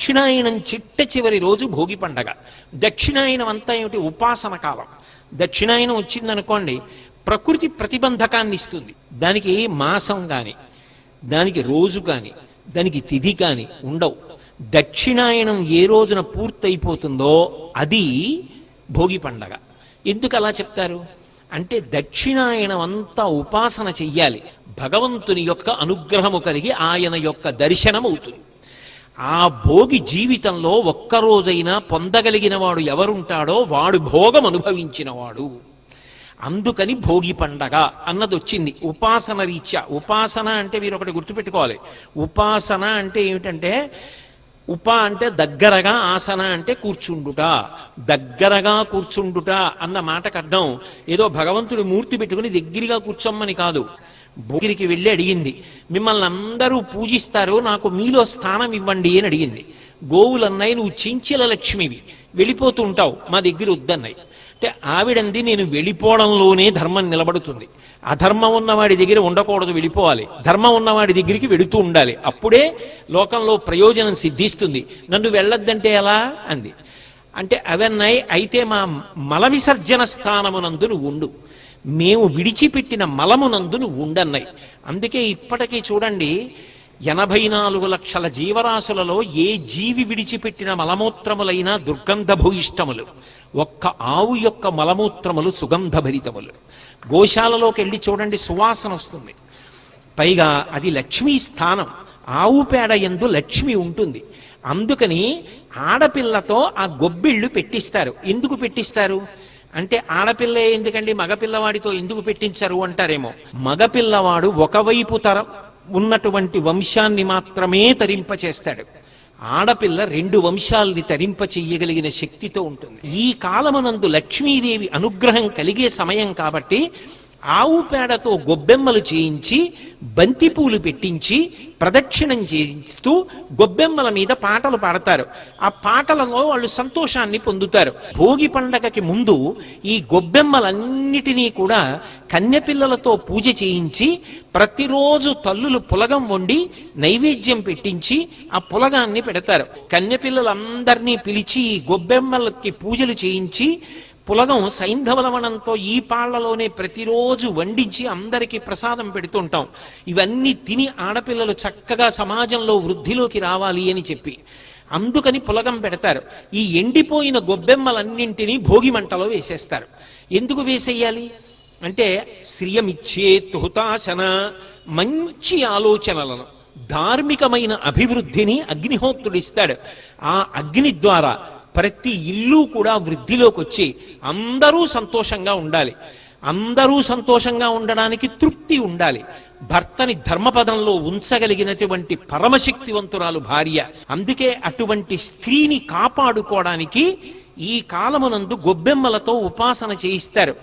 దక్షిణాయనం చిట్ట చివరి రోజు భోగి పండగ. దక్షిణాయనం అంతా ఏమిటి? ఉపాసన కాలం. దక్షిణాయనం వచ్చిందనుకోండి, ప్రకృతి ప్రతిబంధకాన్ని ఇస్తుంది. దానికి మాసం కానీ, దానికి రోజు కానీ, దానికి తిథి కానీ ఉండవు. దక్షిణాయనం ఏ రోజున పూర్తయిపోతుందో అది భోగి పండగ. ఎందుకు అలా చెప్తారు అంటే, దక్షిణాయనం అంతా ఉపాసన చెయ్యాలి, భగవంతుని యొక్క అనుగ్రహము కలిగి ఆయన యొక్క దర్శనం అవుతుంది. ఆ భోగి జీవితంలో ఒక్కరోజైనా పొందగలిగిన వాడు ఎవరుంటాడో వాడు భోగం అనుభవించినవాడు. అందుకని భోగి పండగ అన్నది వచ్చింది ఉపాసన రీత్యా. ఉపాసన అంటే మీరు ఒకటి గుర్తుపెట్టుకోవాలి. ఉపాసన అంటే ఏమిటంటే, ఉప అంటే దగ్గరగా, ఆసన అంటే కూర్చుండుట. దగ్గరగా కూర్చుండుట అన్న మాటకు అర్థం ఏదో భగవంతుడి మూర్తి పెట్టుకుని దగ్గరగా కూర్చోమ్మని కాదు. భోగిరికి వెళ్ళి అడిగింది, మిమ్మల్ని అందరూ పూజిస్తారు, నాకు మీలో స్థానం ఇవ్వండి అని అడిగింది. గోవులన్నాయి, నువ్వు చించిల లక్ష్మివి, వెళ్ళిపోతూ ఉంటావు, మా దగ్గర వద్దన్నాయి. అంటే ఆవిడంది, నేను వెళ్ళిపోవడంలోనే ధర్మం నిలబడుతుంది, అధర్మం ఉన్నవాడి దగ్గర ఉండకూడదు, వెళ్ళిపోవాలి, ధర్మం ఉన్నవాడి దగ్గరికి వెళుతూ ఉండాలి, అప్పుడే లోకంలో ప్రయోజనం సిద్ధిస్తుంది, నన్ను వెళ్ళొద్దంటే ఎలా అంది. అంటే అవన్నాయి, అయితే మా మల విసర్జన స్థానమునందు నువ్వు ఉండు, మేము విడిచిపెట్టిన మలమునందు నువ్వు ఉండన్నాయి. అందుకే ఇప్పటికీ చూడండి, 84 లక్షల జీవరాశులలో ఏ జీవి విడిచిపెట్టిన మలమూత్రములైనా దుర్గంధ భూయిష్టములు, ఒక్క ఆవు యొక్క మలమూత్రములు సుగంధభరితములు. గోశాలలోకి వెళ్ళి చూడండి, సువాసన వస్తుంది. పైగా అది లక్ష్మీ స్థానం, ఆవు పేడ యందు లక్ష్మి ఉంటుంది. అందుకని ఆడపిల్లతో ఆ గొబ్బిళ్ళు పెట్టిస్తారు. ఎందుకు పెట్టిస్తారు అంటే, ఆడపిల్ల ఎందుకండి మగపిల్లవాడితో ఎందుకు పెట్టించరు అంటారేమో. మగపిల్లవాడు ఒకవైపు తరం ఉన్నటువంటి వంశాన్ని మాత్రమే తరింపచేస్తాడు, ఆడపిల్ల 2 వంశాలని తరింప చెయ్యగలిగిన శక్తితో ఉంటుంది. ఈ కాలమునందు లక్ష్మీదేవి అనుగ్రహం కలిగే సమయం కాబట్టి ఆవు పేడతో గొబ్బెమ్మలు చేయించి, బంతిపూలు పెట్టించి, ప్రదక్షిణం చేయిస్తూ గొబ్బెమ్మల మీద పాటలు పాడతారు. ఆ పాటలలో వాళ్ళు సంతోషాన్ని పొందుతారు. భోగి పండగకి ముందు ఈ గొబ్బెమ్మలన్నిటినీ కూడా కన్యపిల్లలతో పూజ చేయించి, ప్రతిరోజు తల్లులు పులగం వండి నైవేద్యం పెట్టించి ఆ పులగాన్ని పెడతారు. కన్యపిల్లలందరినీ పిలిచి గొబ్బెమ్మలకి పూజలు చేయించి, పులగం సైంధవలవనంతో ఈ పాళ్లలోనే ప్రతిరోజు వండించి అందరికీ ప్రసాదం పెడుతుంటాం. ఇవన్నీ తిని ఆడపిల్లలు చక్కగా సమాజంలో వృద్ధిలోకి రావాలి అని చెప్పి అందుకని పులగం పెడతారు. ఈ ఎండిపోయిన గొబ్బెమ్మలన్నింటినీ భోగి మంటలో వేసేస్తారు. ఎందుకు వేసేయాలి అంటే, శ్రియమిచ్చేత్ హుతాశన, మంచి ఆలోచనలను, ధార్మికమైన అభివృద్ధిని అగ్నిహోత్రుడిస్తాడు. ఆ అగ్ని ద్వారా ప్రతి ఇల్లు కూడా వృద్ధిలోకి వచ్చి అందరూ సంతోషంగా ఉండాలి. అందరూ సంతోషంగా ఉండడానికి తృప్తి ఉండాలి. భర్తని ధర్మపదంలో ఉంచగలిగినటువంటి పరమశక్తివంతురాలు భార్య. అందుకే అటువంటి స్త్రీని కాపాడుకోవడానికి ఈ కాలమునందు గొబ్బెమ్మలతో ఉపాసన చేయిస్తారు.